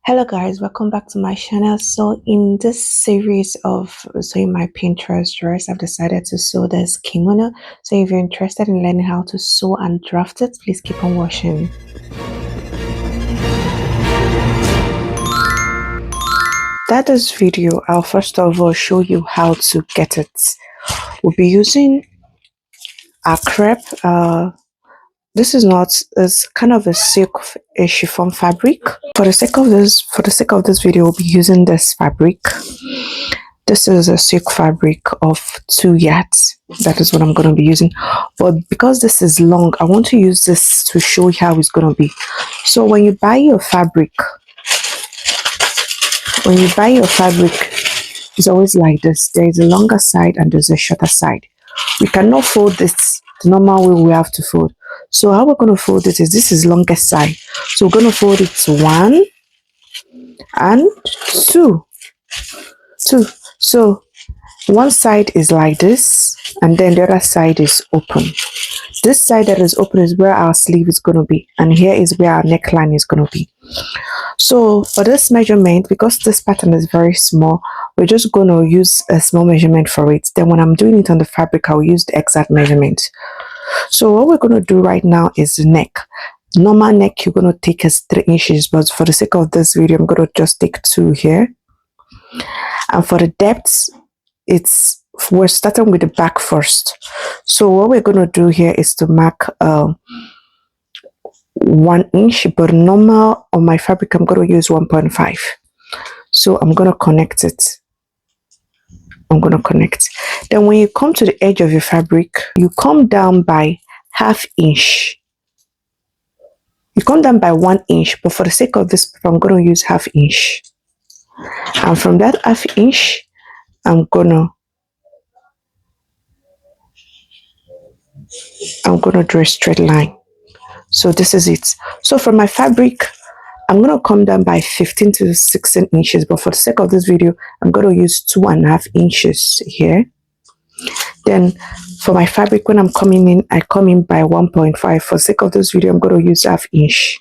Hello guys, welcome back to my channel. So in this series of sewing my Pinterest dress, I've decided to sew this kimono. So if you're interested in learning how to sew and draft it, please keep on watching. That this video, I'll first of all show you how to get it. We'll be using a crepe. This is not, it's kind of a silk, a chiffon fabric. For the sake of this video, we'll be using this fabric. This is a silk fabric of 2 yards. That is what I'm going to be using. But because this is long, I want to use this to show you how it's going to be. So when you buy your fabric, it's always like this. There is a longer side and there's a shorter side. We cannot fold this the normal way we have to fold. So how we're going to fold it is, this is longest side. So we're going to fold it to 1 and 2. So one side is like this and then the other side is open. This side that is open is where our sleeve is going to be, and here is where our neckline is going to be. So for this measurement, because this pattern is very small, we're just going to use a small measurement for it. Then when I'm doing it on the fabric, I'll use the exact measurement. So what we're going to do right now is the neck. Normal neck you're going to take is 3 inches, but for the sake of this video, I'm going to just take 2 here. And for the depth, we're starting with the back first. So what we're going to do here is to mark 1 inch, but normal on my fabric I'm going to use 1.5. So I'm going to connect it. Then when you come to the edge of your fabric, you come down by ½ inch. You come down by 1 inch, but for the sake of this paper, I'm going to use ½ inch. And from that ½ inch, I'm gonna draw a straight line. So this is it. So from my fabric, I'm gonna come down by 15 to 16 inches, but for the sake of this video, I'm gonna use 2.5 inches here. Then for my fabric, when I'm coming in, I come in by 1.5. For the sake of this video, I'm gonna use ½ inch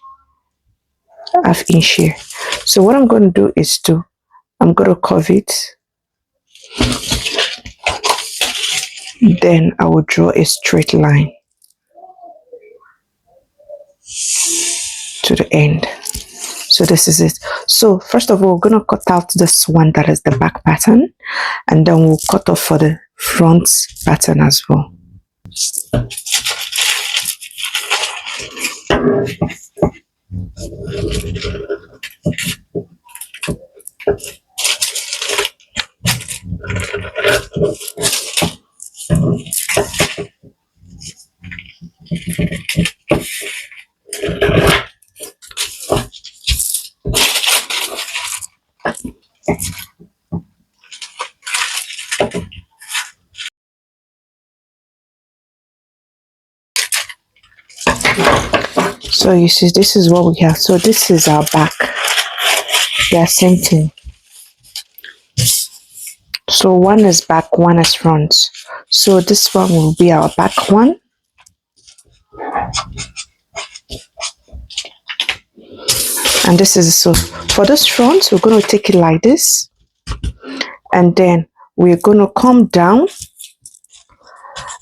here. So what I'm gonna do is I'm gonna curve it. Then I will draw a straight line to the end. So this is it. So first of all, we're going to cut out this one that is the back pattern, and then we'll cut off for the front pattern as well. So you see, this is what we have. So this is our back. They are same thing. So one is back, one is front. So this one will be our back one. And this is, so for this front, we're going to take it like this. And then we're going to come down.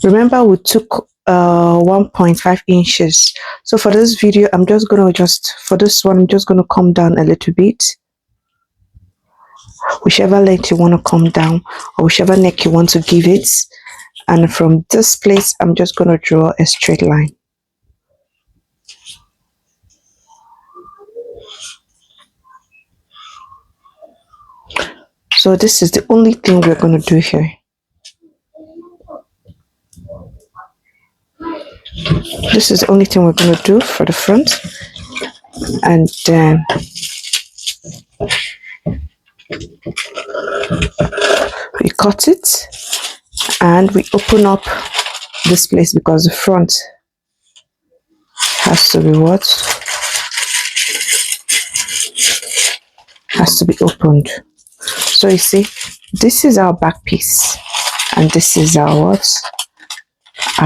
Remember, we took 1.5 inches. So for this video, I'm just going to for this one, I'm just going to come down a little bit. Whichever length you want to come down, or whichever neck you want to give it. And from this place, I'm just going to draw a straight line. So this is the only thing we're going to do here. This is the only thing we're going to do for the front. And then we cut it and we open up this place because the front has to be what? Has to be opened. So you see, this is our back piece and this is our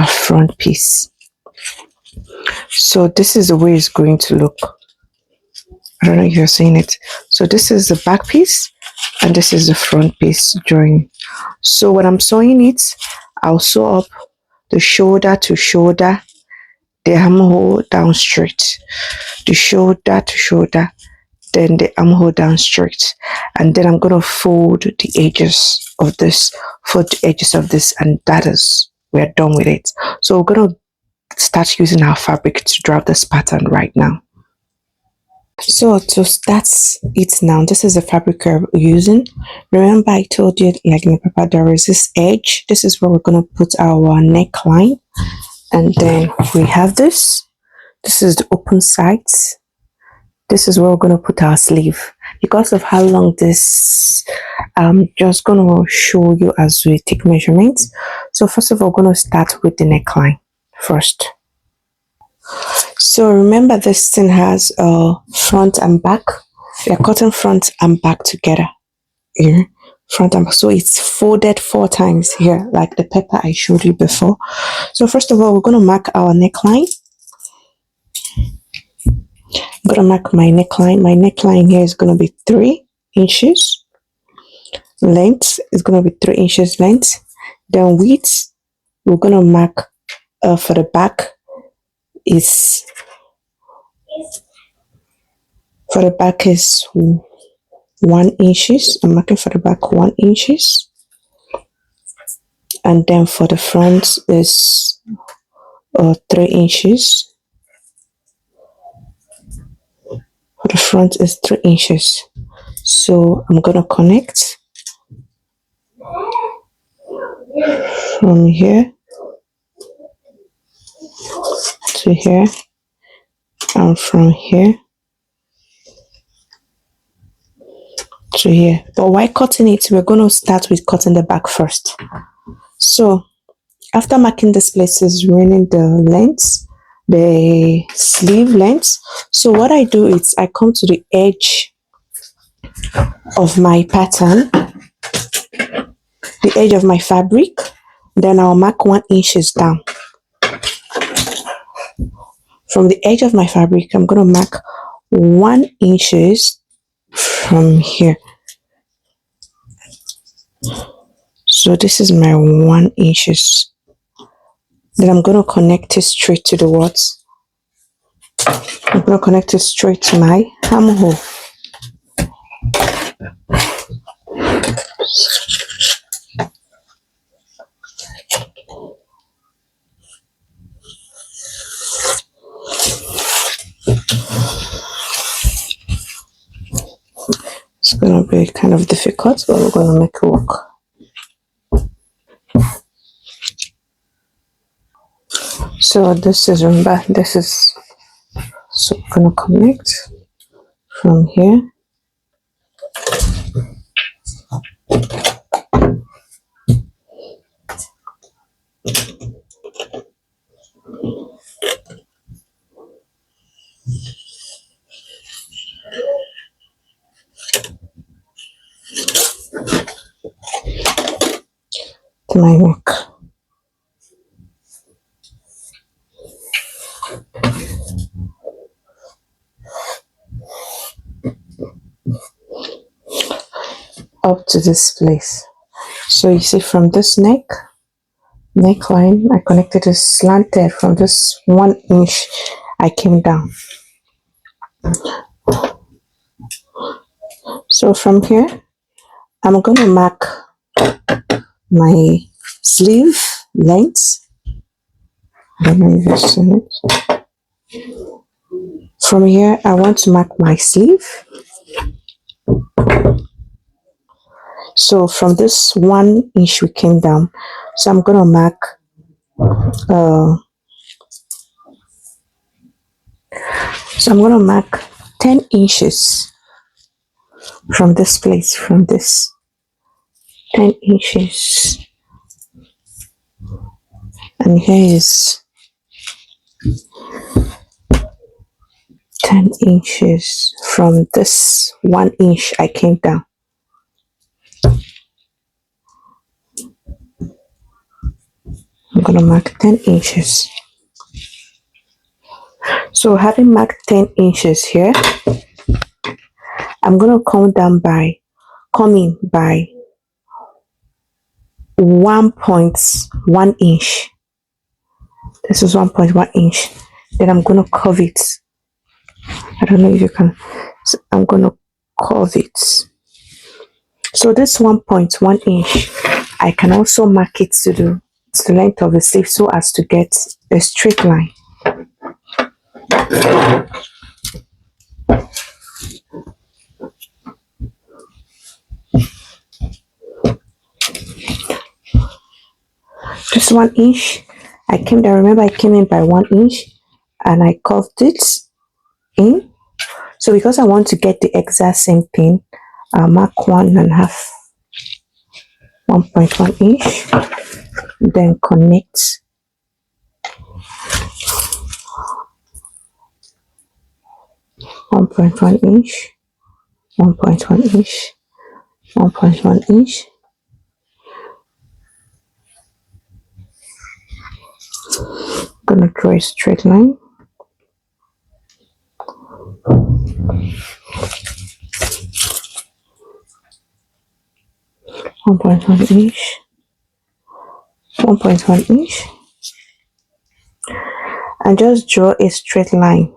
front piece. So this is the way it's going to look. I don't know if you're seeing it. So this is the back piece and this is the front piece join. So when I'm sewing it, I'll sew up the shoulder to shoulder, the armhole down straight, the shoulder to shoulder, then the armhole down straight, and then I'm gonna fold the edges of this, and that is, we're done with it. So we're gonna start using our fabric to draw this pattern right now. So to start it now, this is the fabric we're using. Remember I told you, like in the paper, there is this edge. This is where we're going to put our neckline. And then we have this. This is the open sides. This is where we're going to put our sleeve. Because of how long this, I'm just going to show you as we take measurements. So first of all, we're going to start with the neckline first. So remember, this thing has front and back. We're cutting front and back together here, front and back. So it's folded 4 times here, like the paper I showed you before. So first of all, we're going to mark our neckline. I'm going to mark my neckline. My neckline here is going to be 3 inches. Length is going to be 3 inches length. Then width, we're going to mark for the back is 1 inches. I'm marking for the back 1 inches, and then for the front is 3 inches. For the front is 3 inches. So I'm gonna connect from here to here, and from here to here. But while cutting it, we're going to start with cutting the back first. So after marking these places, remaining the length, the sleeve length. So what I do is I come to the edge of my pattern, the edge of my fabric, then I'll mark 1 inches down. From the edge of my fabric, I'm going to mark 1 inches from here. So this is my 1 inches. Then I'm going to connect it straight to the words. I'm going to connect it straight to my armhole. It's going to be kind of difficult, but we're going to make it work. So this is, remember, this is, so I'm going to connect from here. To my neck. Up to this place. So you see, from this neckline, I connected it slanted. From this 1 inch, I came down. So from here, I'm going to mark my sleeve length. I don't know if you've seen it. From here, I want to mark my sleeve. So from this 1 inch we came down. So I'm going to mark so I'm going to mark 10 inches from this place, from this 10 inches. And here is 10 inches from this 1 inch I came down. I'm going to mark 10 inches. So having marked 10 inches here, I'm gonna come in by 1.1 inch. This is 1.1 inch. Then I'm gonna curve it. I don't know if you can. So I'm gonna curve it. So this 1.1 inch, I can also mark it to the length of the sleeve so as to get a straight line. Just 1 inch. Remember I came in by 1 inch and I curved it in. So because I want to get the exact same thing, I'll mark 1.5, 1.1 inch, then connect 1.1 inch, 1.1 inch, 1.1 inch. Gonna draw a straight line. One point one inch, 1.1 inch, and just draw a straight line.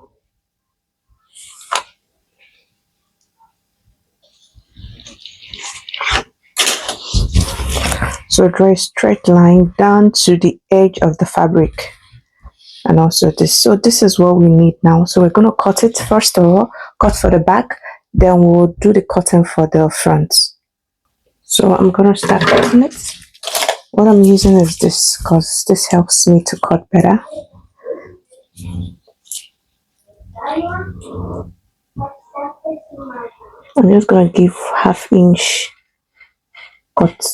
So draw a straight line down to the edge of the fabric, and also this. So this is what we need now. So we're gonna cut it first of all, cut for the back, then we'll do the cutting for the front. So I'm gonna start cutting it. What I'm using is this because this helps me to cut better. I'm just gonna give half-inch cut.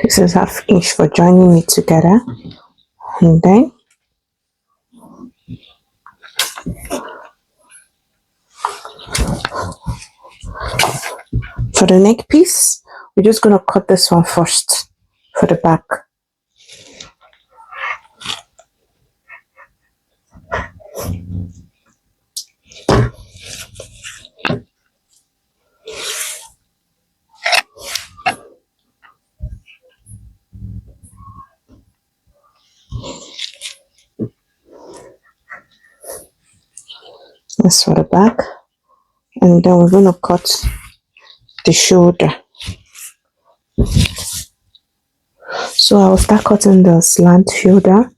This is half-inch for joining it together, and then for the neck piece, we're just gonna cut this one first for the back. This for the back, and then we're gonna cut the shoulder. So I'll start cutting the slant shoulder.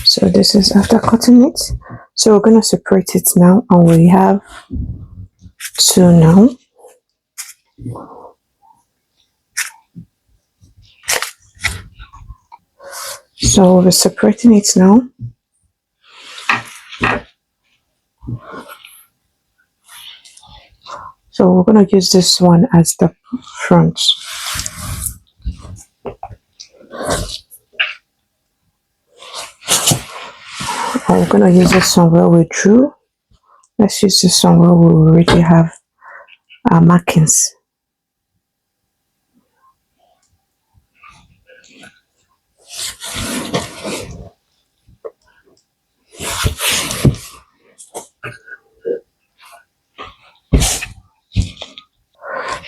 So this is after cutting it. So we're gonna separate it now, and we have two now. So we're separating it now. So we're going to use this one as the front. And we're going to use this one where we drew. Let's use this one where we already have our markings.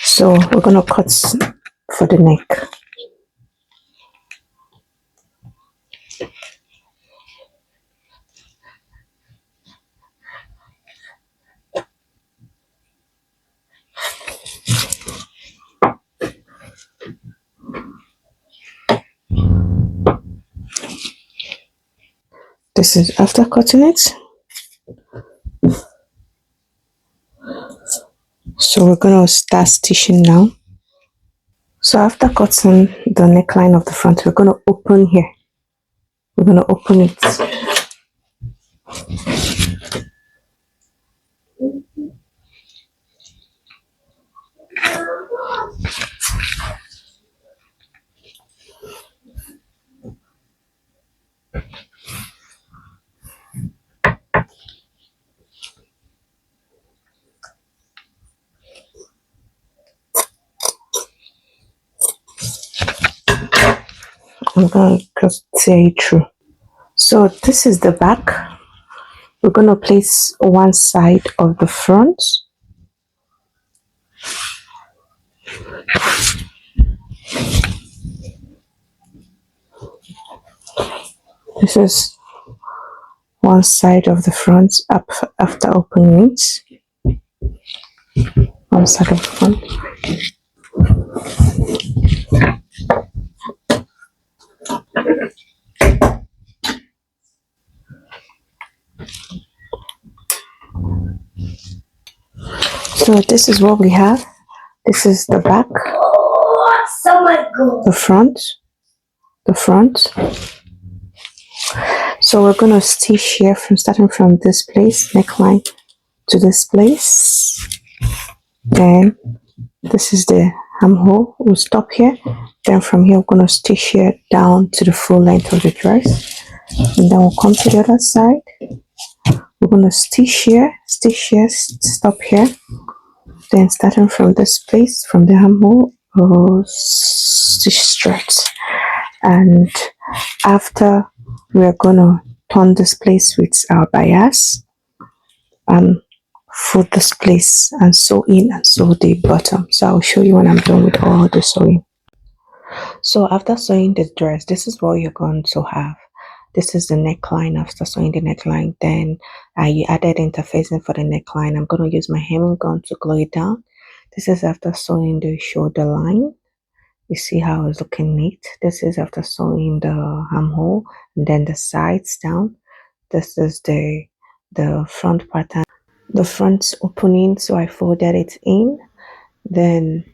So we're going to cut for the neck. This is after cutting it. So we're going to start stitching now. So after cutting the neckline of the front, we're going to open here. We're going to open it. I'm going to just tear it through. So this is the back. We're going to place one side of the front. This is one side of the front up after opening it. One side of the front. So this is what we have. This is the back. The front. The front. So we're going to stitch here from starting from this place, neckline to this place. Then this is the armhole. We'll stop here. Then from here we're going to stitch here down to the full length of the dress. And then we'll come to the other side. We're going to stitch here, stop here. Then starting from this place, from the armhole, we'll stitch straight. And after, we're going to turn this place with our bias and fold this place and sew in and sew the bottom. So I'll show you when I'm done with all the sewing. So after sewing the dress, this is what you're going to have. This is the neckline. After sewing the neckline, then I added interfacing for the neckline. I'm going to use my hemming gun to glue it down. This is after sewing the shoulder line. You see how it's looking neat. This is after sewing the armhole and then the sides down. This is the front pattern, the front opening. So I folded it in. Then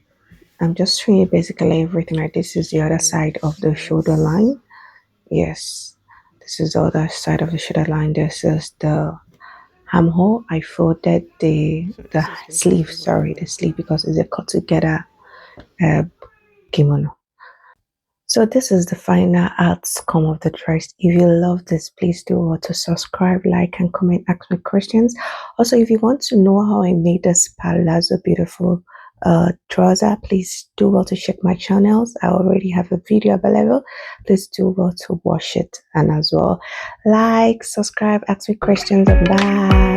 I'm just showing you basically everything. Right, this is the other side of the shoulder line. Yes, this is the other side of the shoulder line. This is the armhole. I folded the sleeve. Sorry, the sleeve, because it's a cut together kimono. So this is the final outcome of the dress. If you love this, please do want to subscribe, like, and comment, ask me questions. Also, if you want to know how I made this palazzo beautiful trouser, please do well to check my channels. I already have a video available. Please do well to watch it, and as well like, subscribe, ask me questions, and bye.